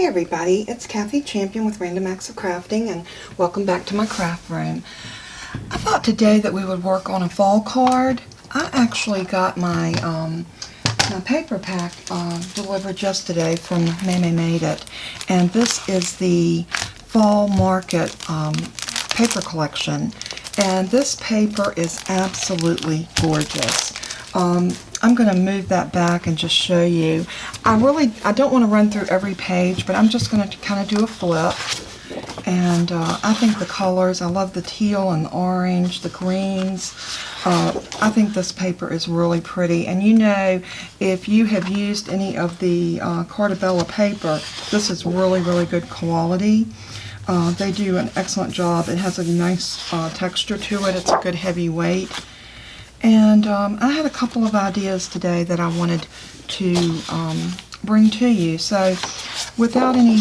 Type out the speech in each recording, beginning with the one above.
everybody, it's Kathy Champion with Random Acts of Crafting, and welcome back to my craft room. I thought today that we would work on a fall card. I actually got my my paper pack delivered yesterday from Maymay Made It, and this is the Fall Market paper collection, and this paper is absolutely gorgeous. I'm going to move that back and just show you. I don't want to run through every page, but I'm just going to kind of do a flip. And I think the colors, I love the teal and the orange, the greens. I think this paper is really pretty. And you know, if you have used any of the Carta Bella paper, this is really, really good quality. They do an excellent job. It has a nice texture to it. It's a good heavy weight. And I had a couple of ideas today that I wanted to bring to you. So without any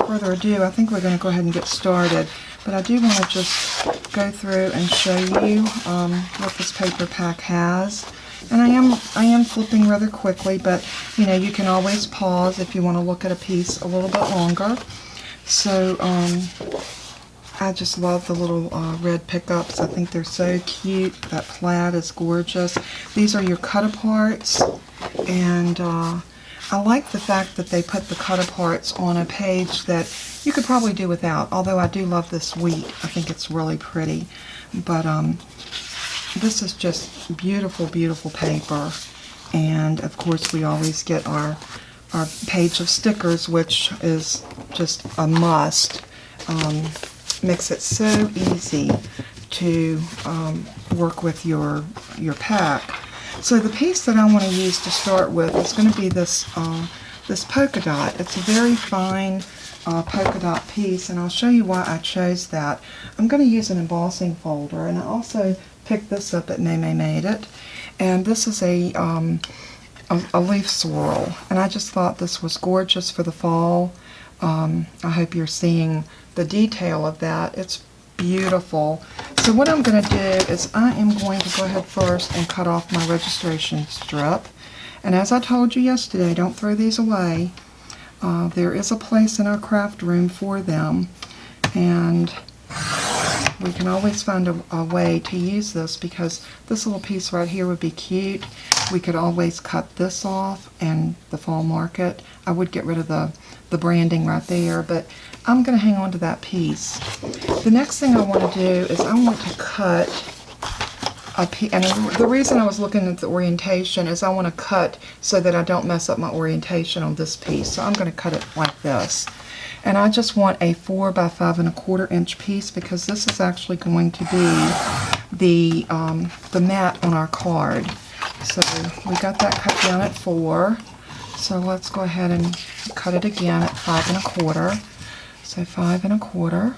further ado, I think we're going to go ahead and get started. But I do want to just go through and show you what this paper pack has. And I am flipping rather quickly, but you know, you can always pause if you want to look at a piece a little bit longer. So I just love the little red pickups. I think they're so cute. That plaid is gorgeous. These are your cut-aparts, and I like the fact that they put the cut-aparts on a page that you could probably do without, although I do love this wheat. I think it's really pretty. But this is just beautiful, beautiful paper. And, of course, we always get our page of stickers, which is just a must. Makes it so easy to work with your pack. So the piece that I want to use to start with is going to be this this polka dot. It's a very fine polka dot piece, and I'll show you why I chose that. I'm going to use an embossing folder, and I also picked this up at Maymay Made It, and this is a leaf swirl, and I just thought this was gorgeous for the fall. I hope you're seeing the detail of that. It's beautiful. So what I'm going to do is I am going to go ahead first and cut off my registration strip. And as I told you yesterday, don't throw these away. There is a place in our craft room for them, and we can always find a way to use this, because this little piece right here would be cute. We could always cut this off, and the Fall Market, I would get rid of the branding right there, but I'm going to hang on to that piece. The next thing I want to do is I want to cut a piece, and the reason I was looking at the orientation is I want to cut so that I don't mess up my orientation on this piece. So I'm going to cut it like this. And I just want a 4 by 5 1/4 inch piece, because this is actually going to be the mat on our card. So we got that cut down at 4. So let's go ahead and cut it again at 5 1/4. So 5 1/4.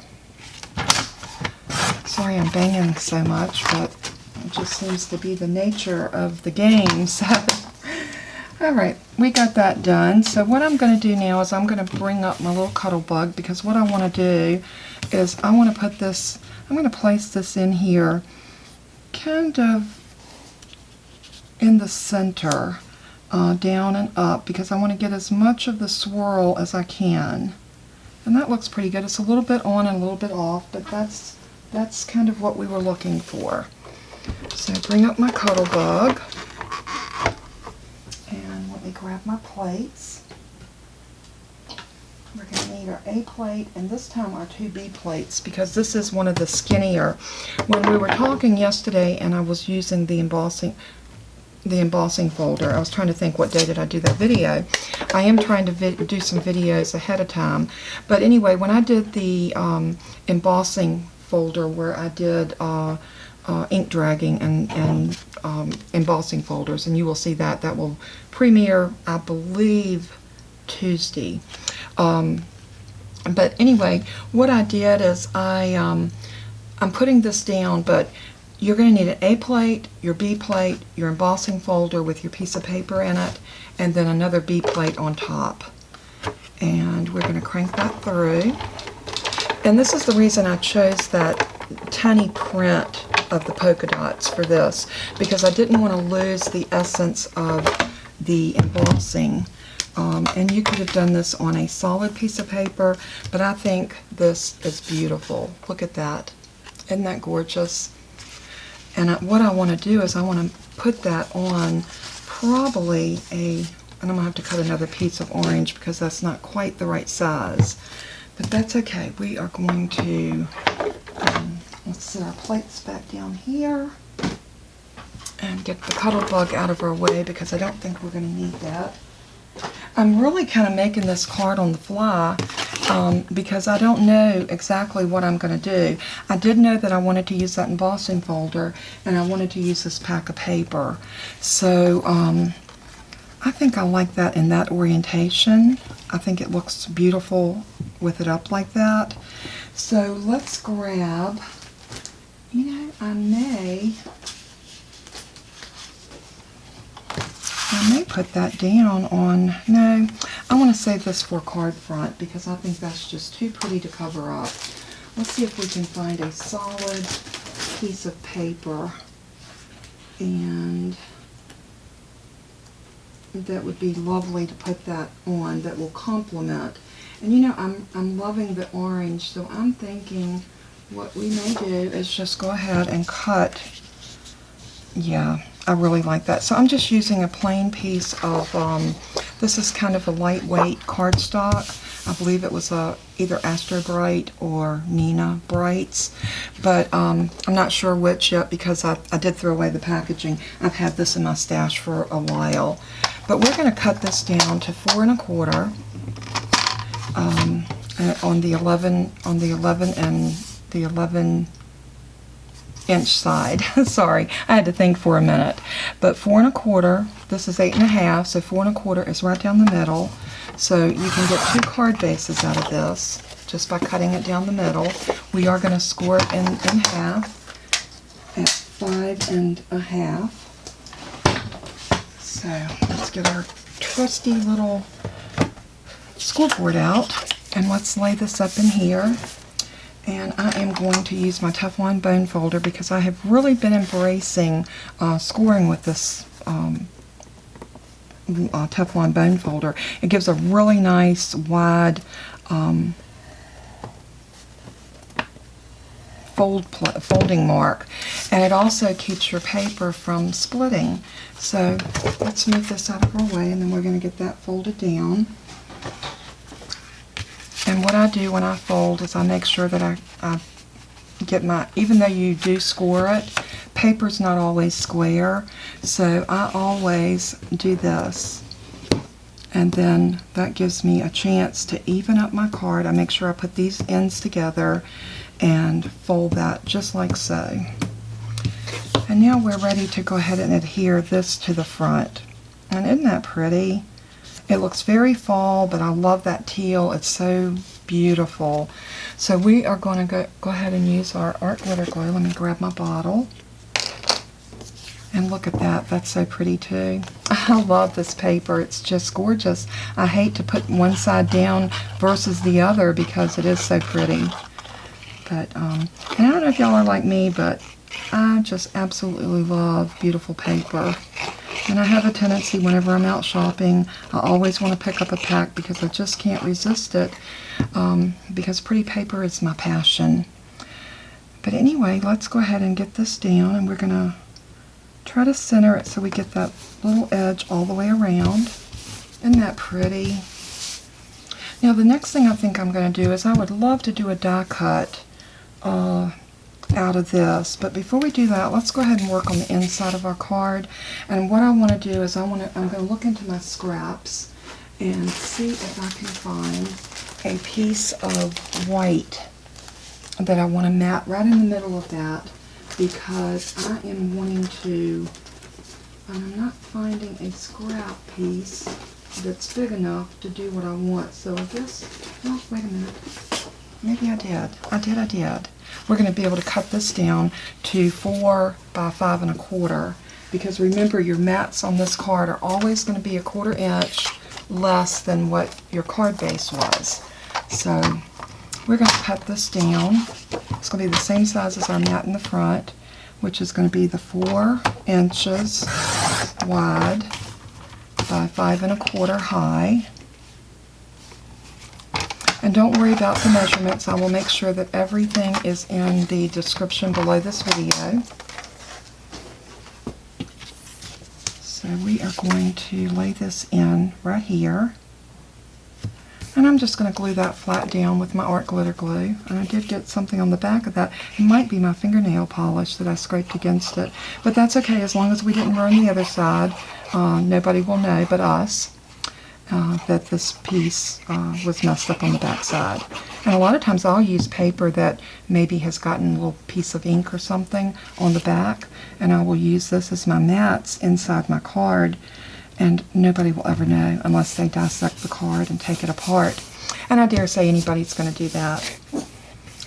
Sorry I'm banging so much, but it just seems to be the nature of the game. So, alright, we got that done. So what I'm going to do now is I'm going to bring up my little cuddle bug, because what I want to do is I want to put this, I'm going to place this in here kind of in the center, down and up, because I want to get as much of the swirl as I can. And that looks pretty good. It's a little bit on and a little bit off, but that's kind of what we were looking for. So bring up my cuddle bug, and let me grab my plates. We're going to need our A plate, and this time our 2 B plates, because this is one of the skinnier. When we were talking yesterday and I was using the embossing folder, I was trying to think what day did I do that video. I am trying to do some videos ahead of time. But anyway, when I did the embossing folder where I did ink dragging and embossing folders, and you will see that will premiere, I believe, Tuesday. But anyway, what I did is I'm putting this down, but you're going to need an A plate, your B plate, your embossing folder with your piece of paper in it, and then another B plate on top. And we're going to crank that through. And this is the reason I chose that tiny print of the polka dots for this, because I didn't want to lose the essence of the embossing And you could have done this on a solid piece of paper, but I think this is beautiful. Look at that. Isn't that gorgeous? And what I want to do is I want to put that on probably and I'm going to have to cut another piece of orange because that's not quite the right size. But that's okay. We are going to, let's set our plates back down here and get the cuddle bug out of our way because I don't think we're going to need that. I'm really kind of making this card on the fly because I don't know exactly what I'm going to do. I did know that I wanted to use that embossing folder and I wanted to use this pack of paper. So I think I like that in that orientation. I think it looks beautiful with it up like that. So let's grab, you know, I may put that down on, no, I want to save this for card front because I think that's just too pretty to cover up. Let's see if we can find a solid piece of paper and that would be lovely to put that on that will complement. And you know, I'm loving the orange, so I'm thinking what we may do is just go ahead and cut. Yeah, I really like that. So I'm just using a plain piece of, this is kind of a lightweight cardstock. I believe it was either Astro Bright or Nina Brights, but I'm not sure which yet because I did throw away the packaging. I've had this in my stash for a while. But we're going to cut this down to 4 1/4 on the 11 inch side. Sorry, I had to think for a minute. But 4 1/4, this is 8 1/2, so 4 1/4 is right down the middle. So you can get 2 card bases out of this just by cutting it down the middle. We are going to score it in half at 5 1/2. So let's get our trusty little scoreboard out and let's lay this up in here. And I am going to use my Teflon bone folder because I have really been embracing scoring with this Teflon bone folder. It gives a really nice wide folding mark, and it also keeps your paper from splitting. So let's move this out of our way, and then we're going to get that folded down. And what I do when I fold is I make sure that I get my, even though you do score it, paper's not always square, so I always do this. And then that gives me a chance to even up my card. I make sure I put these ends together and fold that just like so. And now we're ready to go ahead and adhere this to the front. And isn't that pretty? It looks very fall, but I love that teal. It's so beautiful. So we are going to go ahead and use our art glitter glue. Let me grab my bottle. And look at that. That's so pretty too. I love this paper. It's just gorgeous. I hate to put one side down versus the other because it is so pretty. But, and I don't know if y'all are like me, but I just absolutely love beautiful paper. And I have a tendency whenever I'm out shopping, I always want to pick up a pack because I just can't resist it because pretty paper is my passion. But anyway, let's go ahead and get this down, and we're going to try to center it so we get that little edge all the way around. Isn't that pretty? Now the next thing I think I'm going to do is I would love to do a die cut out of this, but before we do that, let's go ahead and work on the inside of our card. And what I want to do is I'm going to look into my scraps and see if I can find a piece of white that I want to mat right in the middle of that, because I am wanting to, I'm not finding a scrap piece that's big enough to do what I want. So I guess, oh, wait a minute. Maybe I did. I did. We're going to be able to cut this down to 4 by 5 1/4, because remember, your mats on this card are always going to be 1/4 inch less than what your card base was. So we're going to cut this down. It's going to be the same size as our mat in the front, which is going to be the 4 inches wide by 5 1/4 high. And don't worry about the measurements. I will make sure that everything is in the description below this video. So we are going to lay this in right here. And I'm just going to glue that flat down with my art glitter glue. And I did get something on the back of that. It might be my fingernail polish that I scraped against it. But that's okay, as long as we didn't ruin the other side. Nobody will know but us that this piece was messed up on the back side. And a lot of times I'll use paper that maybe has gotten a little piece of ink or something on the back. And I will use this as my mats inside my card. And nobody will ever know unless they dissect the card and take it apart. And I dare say anybody's going to do that.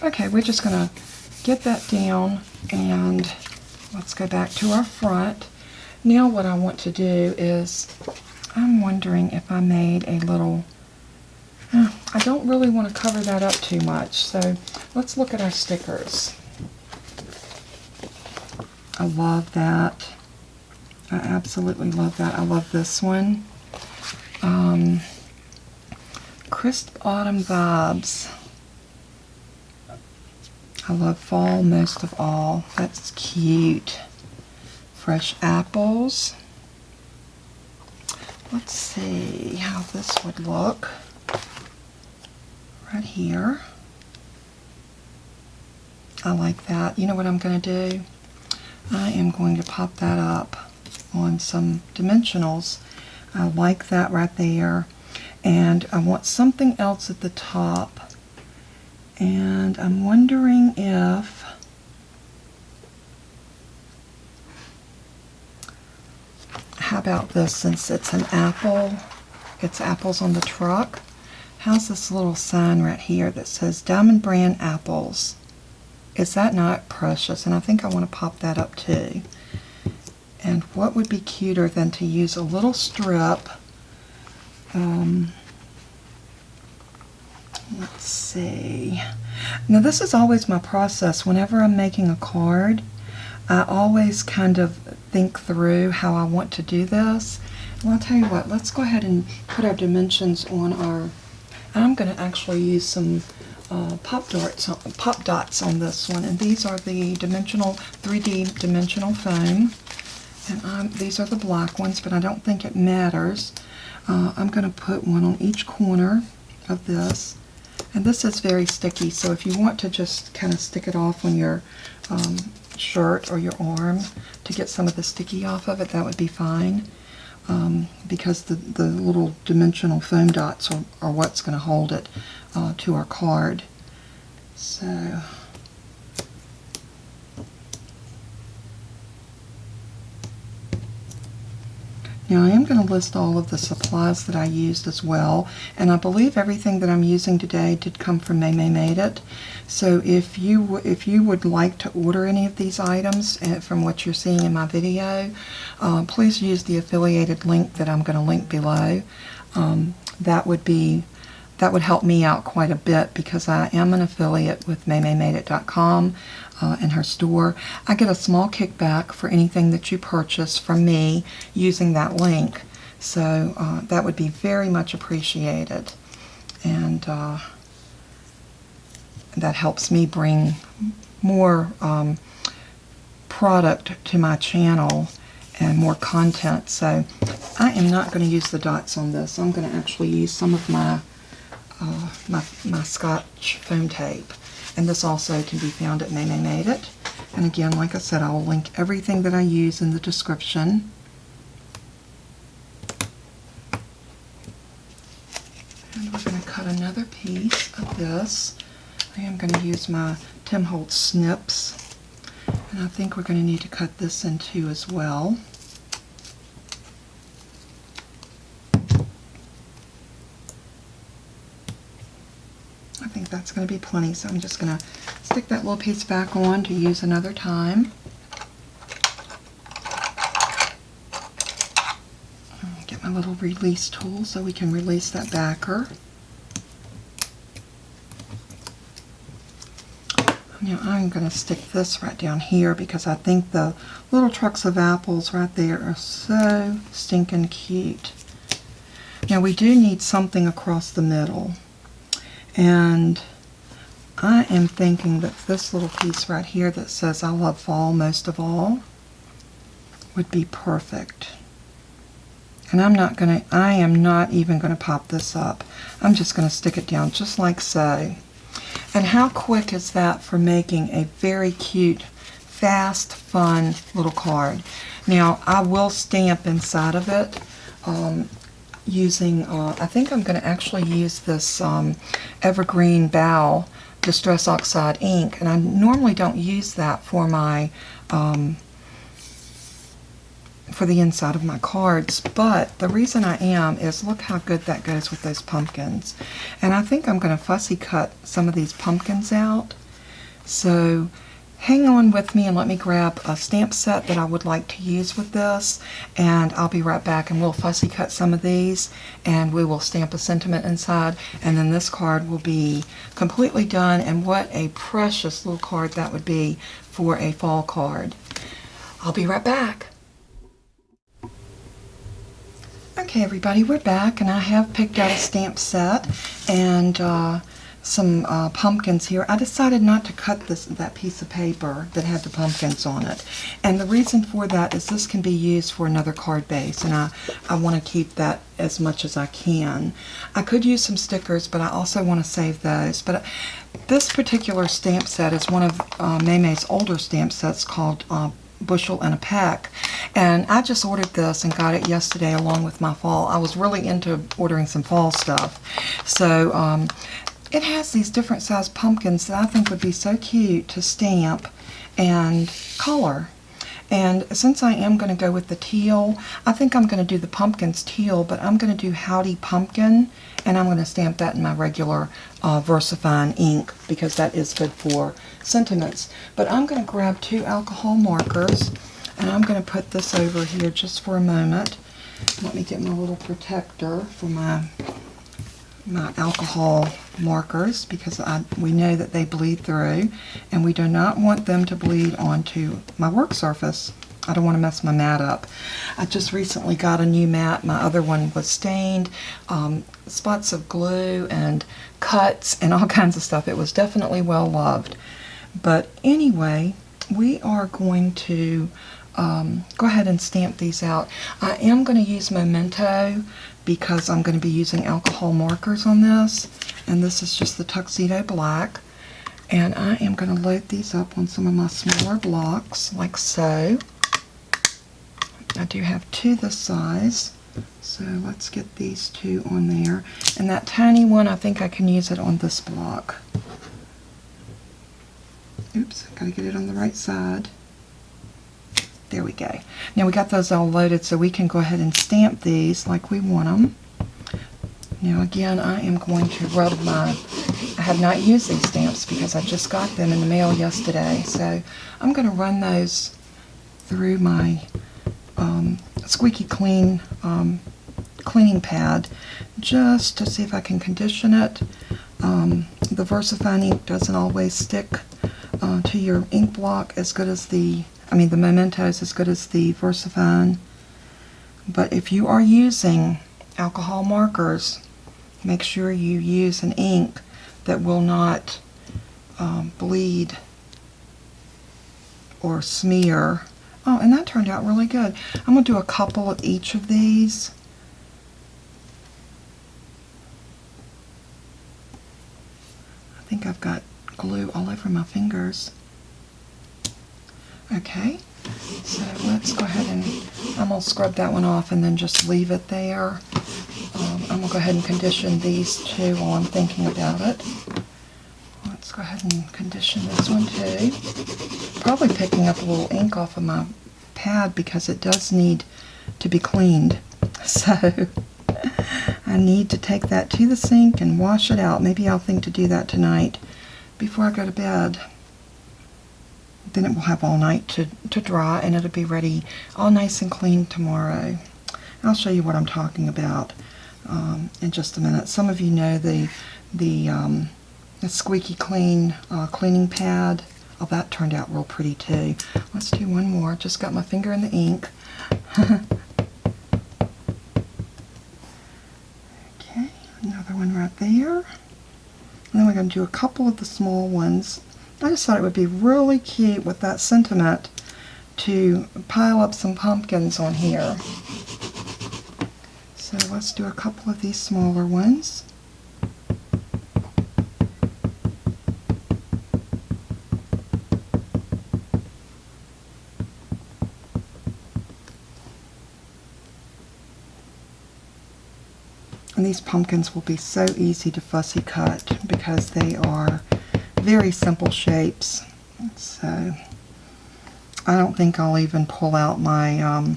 Okay, we're just going to get that down, and let's go back to our front. Now what I want to do is, I'm wondering if I made a little, I don't really want to cover that up too much, so let's look at our stickers. I love that. I absolutely love that. I love this one. Crisp Autumn Vibes. I love fall most of all. That's cute. Fresh apples. Let's see how this would look. Right here. I like that. You know what I'm going to do? I am going to pop that up on some dimensionals. I like that right there. And I want something else at the top. And I'm wondering if how about this, since it's an apple, it's apples on the truck. How's this little sign right here that says Diamond Brand Apples? Is that not precious? And I think I want to pop that up too. And what would be cuter than to use a little strip? Let's see. Now this is always my process. Whenever I'm making a card, I always kind of think through how I want to do this. Well, I'll tell you what, let's go ahead and put our dimensions on our, I'm going to actually use some pop dots on this one. And these are the dimensional, 3D dimensional foam. And these are the black ones, but I don't think it matters. I'm going to put one on each corner of this. And this is very sticky, so if you want to just kind of stick it off on your shirt or your arm to get some of the sticky off of it, that would be fine. Because the little dimensional foam dots are what's going to hold it to our card. So now I am going to list all of the supplies that I used as well, and I believe everything that I'm using today did come from Maymay Made It. So if you would like to order any of these items from what you're seeing in my video, please use the affiliated link that I'm going to link below. That would help me out quite a bit because I am an affiliate with MaymayMadeIt.com and her store. I get a small kickback for anything that you purchase from me using that link. So that would be very much appreciated. And that helps me bring more product to my channel and more content. So I am not going to use the dots on this. I'm going to actually use some of my my Scotch foam tape, and this also can be found at Maymay Made It. And again, like I said, I will link everything that I use in the description. And we're going to cut another piece of this. I am going to use my Tim Holtz snips, and I think we're going to need to cut this in two as well. I think that's going to be plenty, so I'm just going to stick that little piece back on to use another time. Get my little release tool so we can release that backer. Now I'm going to stick this right down here because I think the little trucks of apples right there are so stinking cute. Now we do need something across the middle, and I am thinking that this little piece right here that says I love fall most of all would be perfect. And I am not even gonna pop this up. I'm just gonna stick it down just like so. And how quick is that for making a very cute, fast, fun little card. Now I will stamp inside of it using, I think I'm gonna actually use this Evergreen Bow Distress Oxide ink, and I normally don't use that for my for the inside of my cards, but the reason I am is look how good that goes with those pumpkins. And I think I'm going to fussy cut some of these pumpkins out. So hang on with me and let me grab a stamp set that I would like to use with this, and I'll be right back, and we'll fussy cut some of these and we will stamp a sentiment inside, and then this card will be completely done. And what a precious little card that would be for a fall card. I'll be right back. Okay everybody, we're back, and I have picked out a stamp set and some pumpkins here. I decided not to cut that piece of paper that had the pumpkins on it, and the reason for that is this can be used for another card base, and I want to keep that as much as I can. I could use some stickers, but I also want to save those. But this particular stamp set is one of Maymay's older stamp sets called Bushel and a Peck, and I just ordered this and got it yesterday along with my fall. I was really into ordering some fall stuff, so it has these different size pumpkins that I think would be so cute to stamp and color. And since I am going to go with the teal, I think I'm going to do the pumpkins teal, but I'm going to do Howdy Pumpkin, and I'm going to stamp that in my regular VersaFine ink because that is good for sentiments. But I'm going to grab 2 alcohol markers, and I'm going to put this over here just for a moment. Let me get my little protector for my alcohol markers, because we know that they bleed through, and we do not want them to bleed onto my work surface. I don't want to mess my mat up. I just recently got a new mat. My other one was stained, spots of glue and cuts and all kinds of stuff. It was definitely well loved. But anyway, we are going to go ahead and stamp these out. I am going to use Memento because I'm going to be using alcohol markers on this, and this is just the Tuxedo Black. And I am going to load these up on some of my smaller blocks, like so. I do have 2 this size, so let's get these 2 on there. And that tiny one, I think I can use it on this block. Oops, I gotta get it on the right side. There we go. Now we got those all loaded, so we can go ahead and stamp these like we want them. Now again, I am going to rub I have not used these stamps because I just got them in the mail yesterday, so I'm going to run those through my squeaky clean cleaning pad just to see if I can condition it. The VersaFine ink doesn't always stick to your ink block as good as the Mementos as good as the VersaFine. But if you are using alcohol markers, make sure you use an ink that will not bleed or smear. Oh, and that turned out really good. I'm going to do a couple of each of these. I think I've got glue all over my fingers. Okay, so let's go ahead and I'm going to scrub that one off and then just leave it there. I'm going to go ahead and condition these 2 while I'm thinking about it. Let's go ahead and condition this one too. Probably picking up a little ink off of my pad because it does need to be cleaned. So I need to take that to the sink and wash it out. Maybe I'll think to do that tonight before I go to bed. Then it will have all night to dry, and it'll be ready all nice and clean tomorrow. I'll show you what I'm talking about in just a minute. Some of you know the squeaky clean cleaning pad. Oh, that turned out real pretty too. Let's do one more. Just got my finger in the ink. Another one right there. And then we're going to do a couple of the small ones. I just thought it would be really cute with that sentiment to pile up some pumpkins on here. So let's do a couple of these smaller ones. And these pumpkins will be so easy to fussy cut because they are very simple shapes. So I don't think I'll even pull out my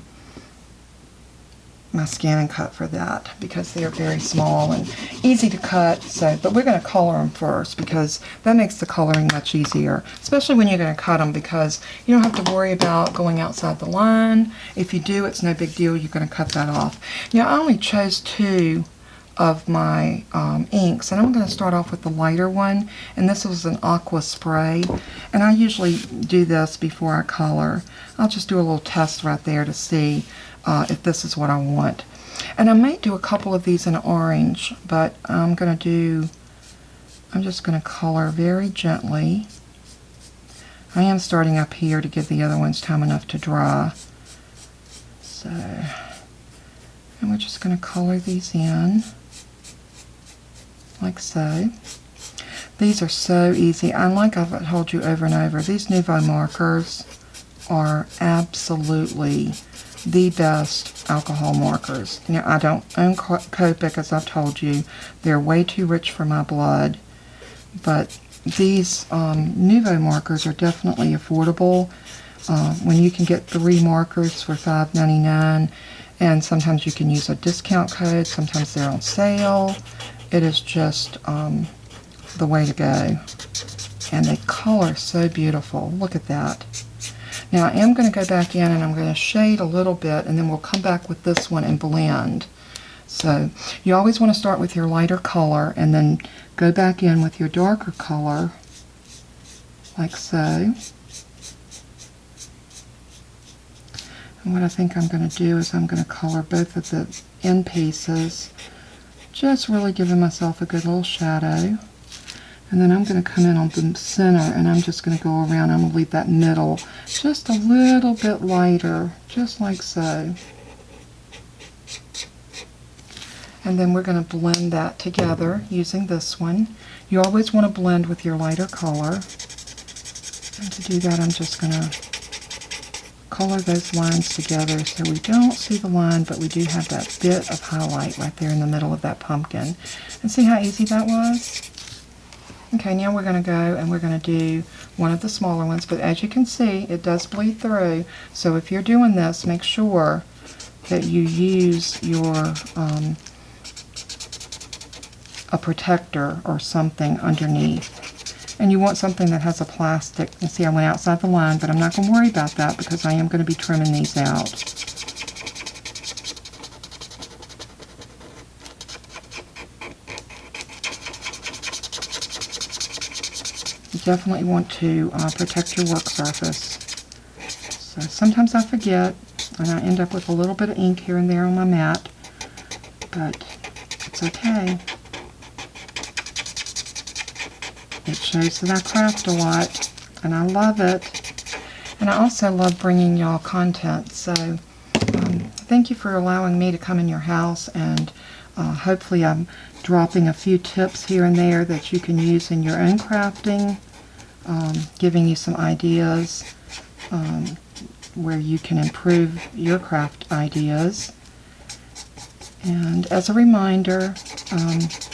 my scan and cut for that because they are very small and easy to cut. So, but we're going to color them first because that makes the coloring much easier, especially when you're going to cut them, because you don't have to worry about going outside the line. If you do, it's no big deal. You're going to cut that off. Now, I only chose 2 of my inks, and I'm going to start off with the lighter one, and this was an aqua spray, and I usually do this before I color. I'll just do a little test right there to see if this is what I want. And I may do a couple of these in orange, but I'm just going to color very gently. I am starting up here to give the other ones time enough to dry. So, and we're just going to color these in like so. These are so easy. And like I've told you over and over, these Nouveau markers are absolutely the best alcohol markers. You know, I don't own Copic, as I've told you. They're way too rich for my blood. But these Nouveau markers are definitely affordable. When you can get 3 markers for $5.99, and sometimes you can use a discount code, sometimes they're on sale. It is just the way to go. And they color so beautiful. Look at that. Now I am going to go back in and I'm going to shade a little bit, and then we'll come back with this one and blend. So you always want to start with your lighter color and then go back in with your darker color like so. And what I think I'm going to do is I'm going to color both of the end pieces, just really giving myself a good little shadow. And then I'm going to come in on the center, and I'm just going to go around. I'm going to leave that middle just a little bit lighter, just like so. And then we're going to blend that together using this one. You always want to blend with your lighter color. And to do that, I'm just going to color those lines together so we don't see the line, but we do have that bit of highlight right there in the middle of that pumpkin. And see how easy that was? Okay, now we're going to go and we're going to do one of the smaller ones, but as you can see, it does bleed through. So if you're doing this, make sure that you use your a protector or something underneath. And you want something that has a plastic. You see, I went outside the line, but I'm not going to worry about that because I am going to be trimming these out. You definitely want to protect your work surface. So sometimes I forget, and I end up with a little bit of ink here and there on my mat, but it's okay. It shows that I craft a lot, and I love it. And I also love bringing y'all content. So thank you for allowing me to come in your house, and hopefully I'm dropping a few tips here and there that you can use in your own crafting, giving you some ideas where you can improve your craft ideas. And as a reminder,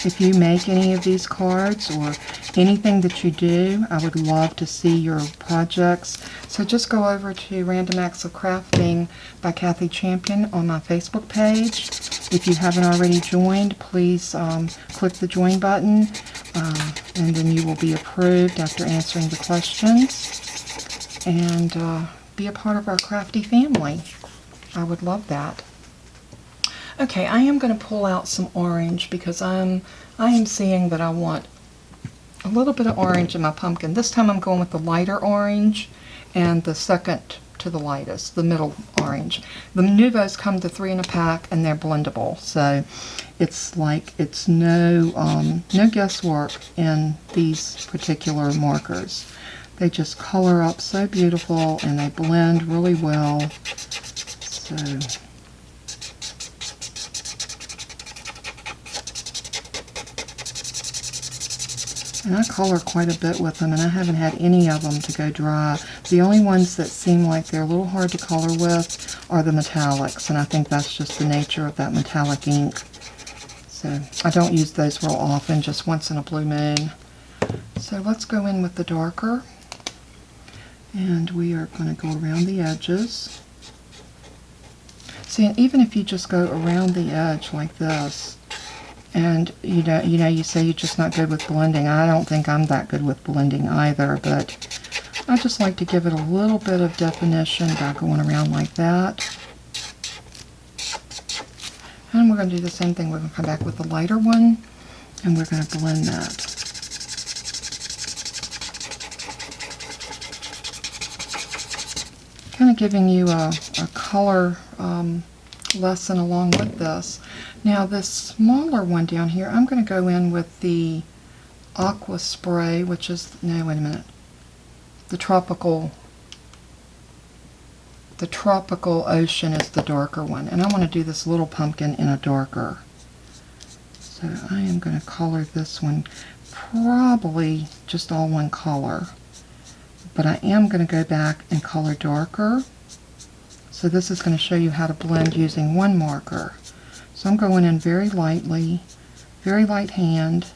if you make any of these cards or anything that you do, I would love to see your projects. So just go over to Random Acts of Crafting by Kathy Champion on my Facebook page. If you haven't already joined, please click the join button, and then you will be approved after answering the questions, and be a part of our crafty family. I would love that. Okay, I am going to pull out some orange because I am seeing that I want a little bit of orange in my pumpkin. This time I'm going with the lighter orange, and the second to the lightest, the middle orange. The Nouveaus come to 3 in a pack, and they're blendable, so it's like it's no guesswork in these particular markers. They just color up so beautiful, and they blend really well. So and I color quite a bit with them, and I haven't had any of them to go dry. The only ones that seem like they're a little hard to color with are the metallics, and I think that's just the nature of that metallic ink. So I don't use those real often, just once in a blue moon. So let's go in with the darker, and we are going to go around the edges. See, and even if you just go around the edge like this, and you say you're just not good with blending. I don't think I'm that good with blending either, but I just like to give it a little bit of definition by going around like that. And we're going to do the same thing. We're going to come back with the lighter one, and we're going to blend that. Kind of giving you a color lesson along with this. Now this smaller one down here, I'm going to go in with the Aqua Spray, which is, no, wait a minute, the Tropical Ocean is the darker one, and I want to do this little pumpkin in a darker. So I am going to color this one probably just all one color, but I am going to go back and color darker. So this is going to show you how to blend using one marker. So I'm going in very lightly, very light hand,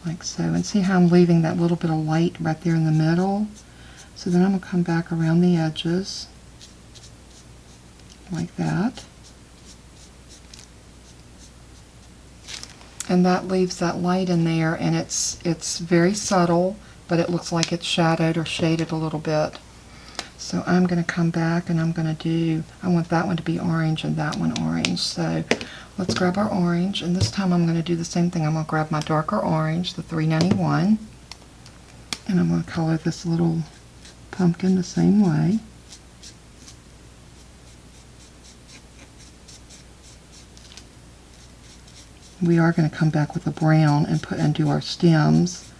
like so. And see how I'm leaving that little bit of light right there in the middle? So then I'm going to come back around the edges, like that. And that leaves that light in there, and it's very subtle, but it looks like it's shadowed or shaded a little bit. So I'm going to come back and I'm going to do, I want that one to be orange and that one orange. So let's grab our orange, and this time I'm going to do the same thing. I'm going to grab my darker orange, the 391, and I'm going to color this little pumpkin the same way. We are going to come back with a brown and do our stems,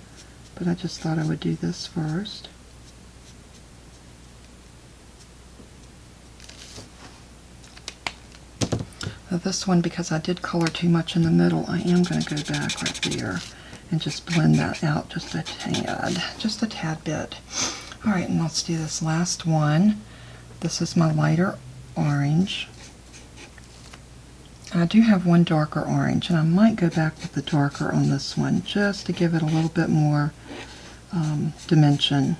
but I just thought I would do this first. This one, because I did color too much in the middle, I am going to go back right there and just blend that out just a tad bit. Alright, and let's do this last one. This is my lighter orange. I do have one darker orange, and I might go back with the darker on this one just to give it a little bit more dimension.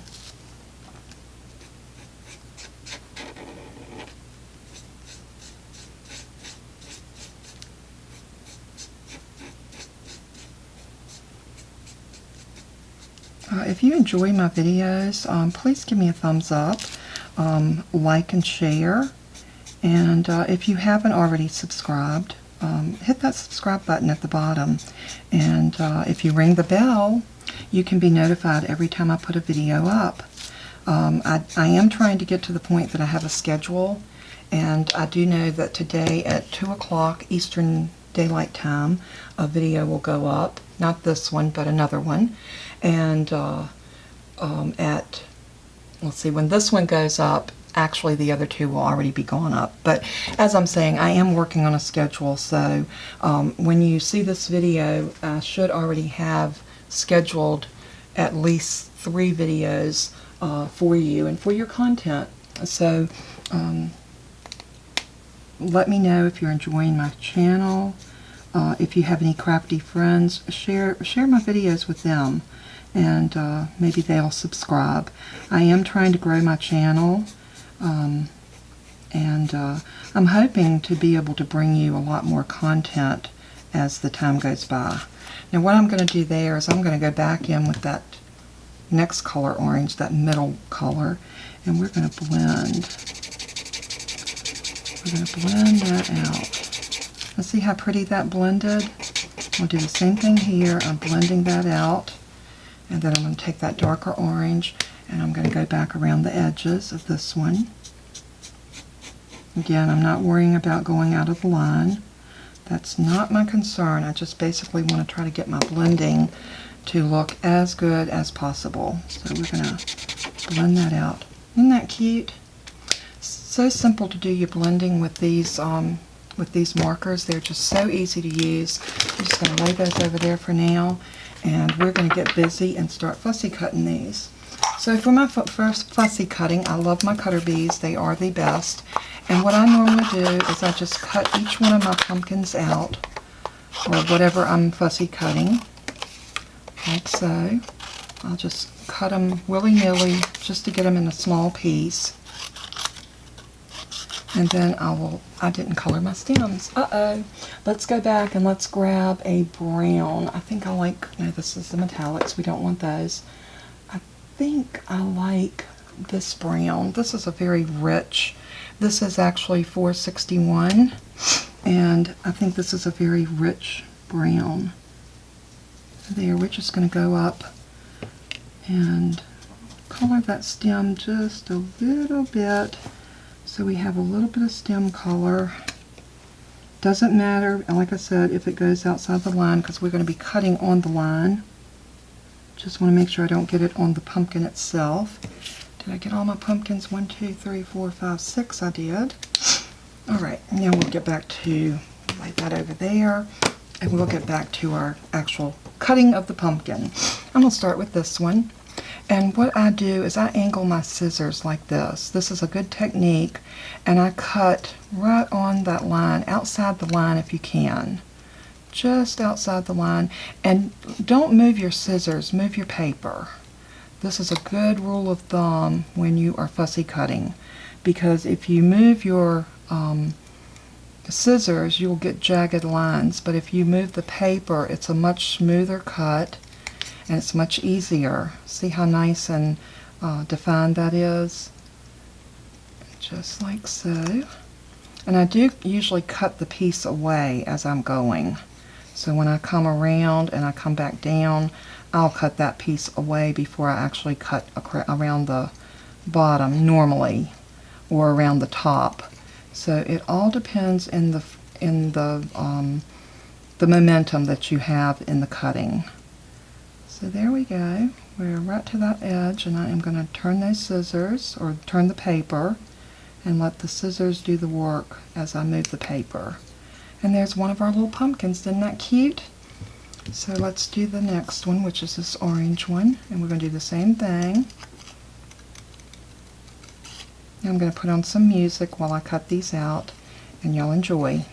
If you enjoy my videos, please give me a thumbs up, like and share, and if you haven't already subscribed, hit that subscribe button at the bottom, and if you ring the bell, you can be notified every time I put a video up. I am trying to get to the point that I have a schedule, and I do know that today at 2 o'clock Eastern Daylight Time a video will go up, not this one but another one, and let's see, when this one goes up, actually the other two will already be gone up. But as I'm saying, I am working on a schedule, so when you see this video, I should already have scheduled at least 3 videos for you and for your content. So let me know if you're enjoying my channel. If you have any crafty friends, share my videos with them, and maybe they'll subscribe. I am trying to grow my channel, and I'm hoping to be able to bring you a lot more content as the time goes by. Now what I'm going to do there is I'm going to go back in with that next color orange, that middle color, and we're going to blend. We're going to blend that out. Let's see how pretty that blended. I'll do the same thing here. I'm blending that out, and then I'm going to take that darker orange, And I'm going to go back around the edges of this one. Again, I'm not worrying about going out of the line. That's not my concern. I just basically want to try to get my blending to look as good as possible. So we're going to blend that out. Isn't that cute? So simple to do your blending with these markers. They're just so easy to use. I'm just going to lay those over there for now, and we're going to get busy and start fussy cutting these. So for my first fussy cutting, I love my cutter bees. They are the best. And what I normally do is I just cut each one of my pumpkins out, or whatever I'm fussy cutting, like so. I'll just cut them willy-nilly just to get them in a small piece. And then I didn't color my stems. Let's go back and let's grab a brown. I think I like, no, this is the metallics. We don't want those. I think I like this brown. This is a very rich, this is actually 461, and I think this is a very rich brown. There, we're just going to go up and color that stem just a little bit, so we have a little bit of stem color. Doesn't matter, like I said, if it goes outside the line, because we're going to be cutting on the line. Just want to make sure I don't get it on the pumpkin itself. Did I get all my pumpkins? 1, 2, 3, 4, 5, 6. I did. Alright, now we'll get back to, lay that over there, and we'll get back to our actual cutting of the pumpkin. I'm going to start with this one. And what I do is I angle my scissors like this. This is a good technique, and I cut right on that line, outside the line if you can. Just outside the line. And don't move your scissors, move your paper. This is a good rule of thumb when you are fussy cutting, because if you move your scissors, you'll get jagged lines, but if you move the paper, it's a much smoother cut and it's much easier. See how nice and defined that is? Just like so. And I do usually cut the piece away as I'm going. So when I come around and I come back down, I'll cut that piece away before I actually cut around the bottom normally, or around the top. So it all depends in the momentum that you have in the cutting. So there we go. We're right to that edge, and I am going to turn those scissors, or turn the paper, and let the scissors do the work as I move the paper. And there's one of our little pumpkins. Isn't that cute? So let's do the next one, which is this orange one, and we're going to do the same thing. And I'm going to put on some music while I cut these out, and y'all enjoy.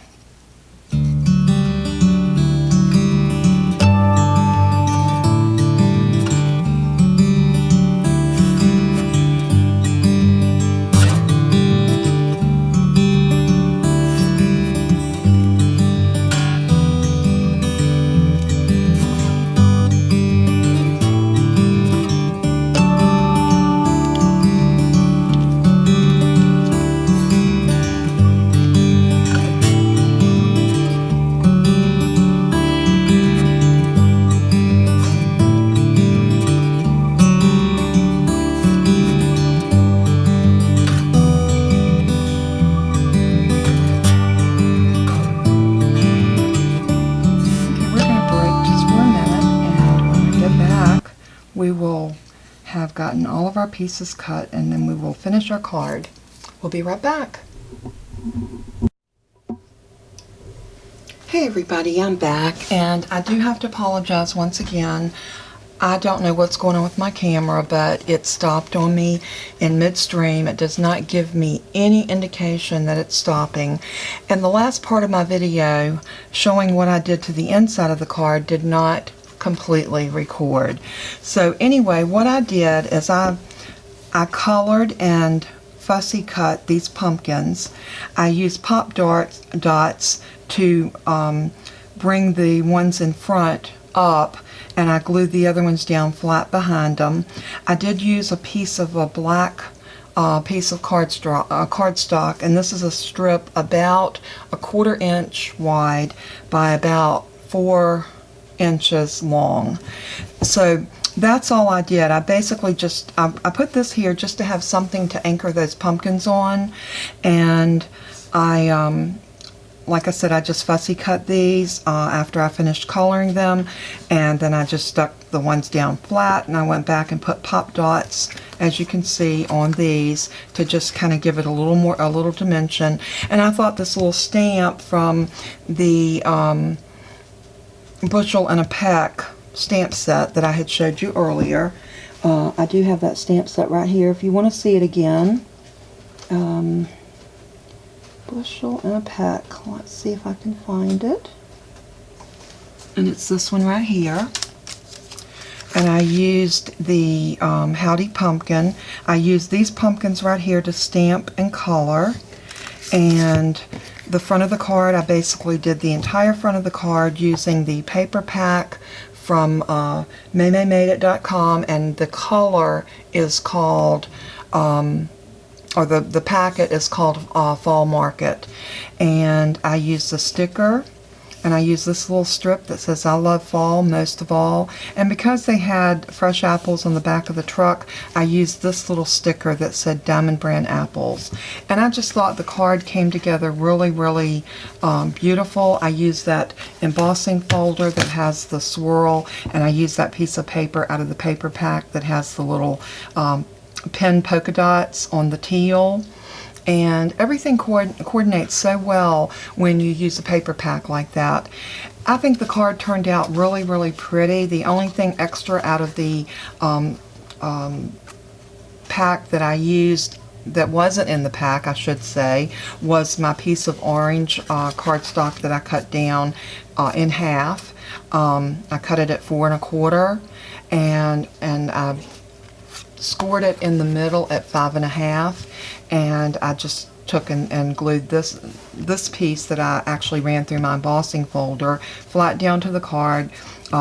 We will have gotten all of our pieces cut, and then we will finish our card. We'll be right back. Hey everybody, I'm back, and I do have to apologize once again. I don't know what's going on with my camera, but it stopped on me in midstream. It does not give me any indication that it's stopping. And the last part of my video showing what I did to the inside of the card did not completely record. So anyway, what I did is I colored and fussy cut these pumpkins. I used pop dots to bring the ones in front up, and I glued the other ones down flat behind them. I did use a piece of a black piece of cardstock, and this is a strip about 1/4 inch wide by about 4 inches long. So that's all I did. I basically just, I put this here just to have something to anchor those pumpkins on, and I, like I said, I just fussy cut these after I finished coloring them, and then I just stuck the ones down flat, and I went back and put pop dots, as you can see, on these to just kind of give it a little dimension. And I thought this little stamp from the Bushel and a Peck stamp set that I had showed you earlier. I do have that stamp set right here if you want to see it again. Bushel and a Peck. Let's see if I can find it. And it's this one right here. And I used the Howdy Pumpkin. I used these pumpkins right here to stamp and color. And the front of the card, I basically did the entire front of the card using the paper pack from Maymay and the color is called or the packet is called Fall Market. And I used the sticker, and I used this little strip that says I love fall most of all. And because they had fresh apples on the back of the truck, I used this little sticker that said Diamond Brand Apples. And I just thought the card came together really, really beautiful. I used that embossing folder that has the swirl, and I used that piece of paper out of the paper pack that has the little pen polka dots on the teal, and everything coordinates so well when you use a paper pack like that. I think the card turned out really, really pretty. The only thing extra out of the pack that I used that wasn't in the pack, I should say, was my piece of orange cardstock that I cut down in half. I cut it at 4 1/4, and I scored it in the middle at 5 1/2, and I just took and glued this piece that I actually ran through my embossing folder flat down to the card,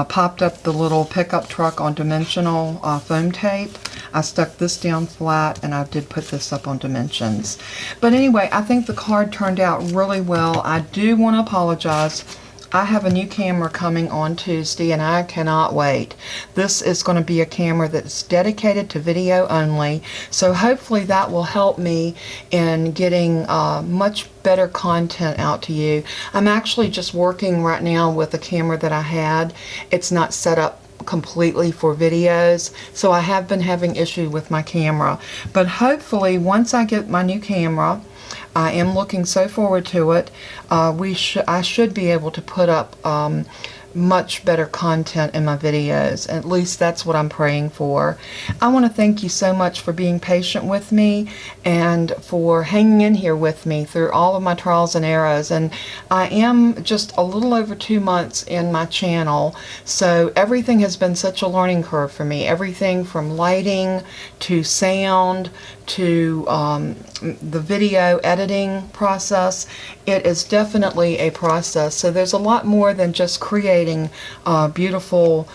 popped up the little pickup truck on dimensional foam tape. I stuck this down flat, and I did put this up on dimensions. But anyway, I think the card turned out really well. I do want to apologize. I have a new camera coming on Tuesday, and I cannot wait. This is going to be a camera that's dedicated to video only, so hopefully that will help me in getting much better content out to you. I'm actually just working right now with a camera that I had. It's not set up completely for videos, so I have been having issues with my camera. But hopefully once I get my new camera, I am looking so forward to it. I should be able to put up much better content in my videos. At least that's what I'm praying for. I want to thank you so much for being patient with me and for hanging in here with me through all of my trials and errors. And I am just a little over 2 months in my channel, so everything has been such a learning curve for me. Everything from lighting to sound to the video editing process. It is definitely a process. So there's a lot more than just creating beautiful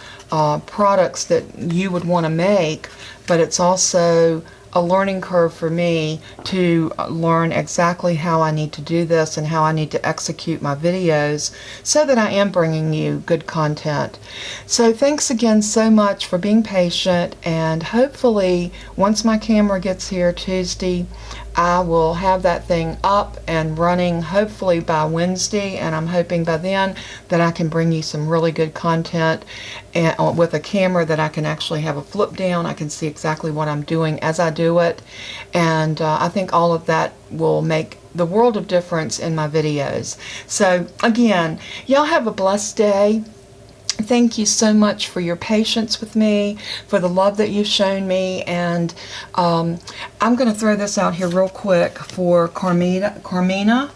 products that you would want to make, but it's also a learning curve for me to learn exactly how I need to do this and how I need to execute my videos so that I am bringing you good content. So thanks again so much for being patient, and hopefully once my camera gets here Tuesday, I will have that thing up and running hopefully by Wednesday, and I'm hoping by then that I can bring you some really good content and with a camera that I can actually have a flip down. I can see exactly what I'm doing as I do it, and I think all of that will make the world of difference in my videos. So again, y'all have a blessed day. Thank you so much for your patience with me, for the love that you've shown me, and I'm going to throw this out here real quick for Carmina.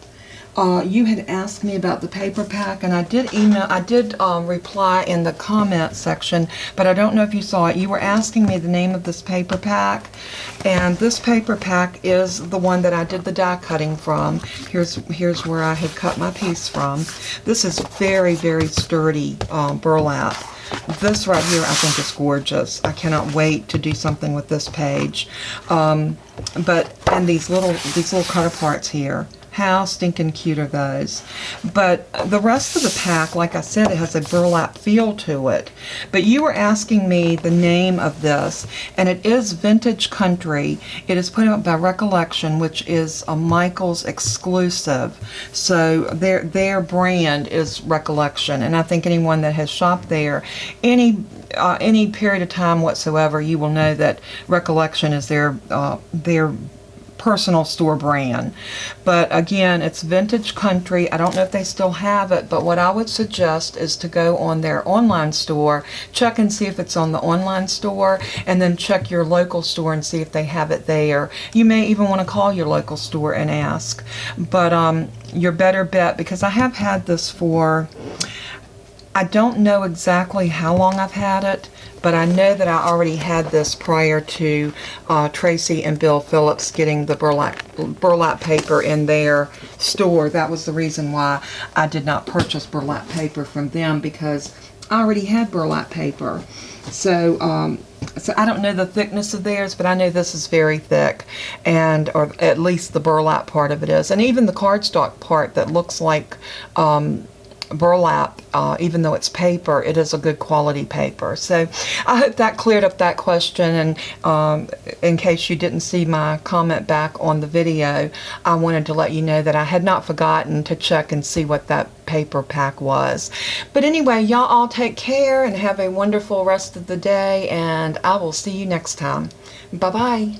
You had asked me about the paper pack, and I did reply in the comment section, but I don't know if you saw it. You were asking me the name of this paper pack, and this paper pack is the one that I did the die cutting from. Here's where I had cut my piece from. This is very, very sturdy burlap. This right here I think is gorgeous. I cannot wait to do something with this page. And these little cutter parts here. How stinking cute are those? But the rest of the pack, like I said, it has a burlap feel to it. But you were asking me the name of this, and it is Vintage Country. It is put out by Recollection, which is a Michael's exclusive. So their brand is Recollection, and I think anyone that has shopped there any period of time whatsoever, you will know that Recollection is their personal store brand. But again, it's Vintage Country. I don't know if they still have it, but what I would suggest is to go on their online store, check and see if it's on the online store, and then check your local store and see if they have it there. You may even want to call your local store and ask. But your better bet, because I have had this for, I don't know exactly how long I've had it, but I know that I already had this prior to Tracy and Bill Phillips getting the burlap paper in their store. That was the reason why I did not purchase burlap paper from them, because I already had burlap paper. So I don't know the thickness of theirs, but I know this is very thick, or at least the burlap part of it is. And even the cardstock part that looks like burlap, even though it's paper, it is a good quality paper. So I hope that cleared up that question, and in case you didn't see my comment back on the video, I wanted to let you know that I had not forgotten to check and see what that paper pack was. But anyway, y'all all take care and have a wonderful rest of the day, and I will see you next time. Bye-bye.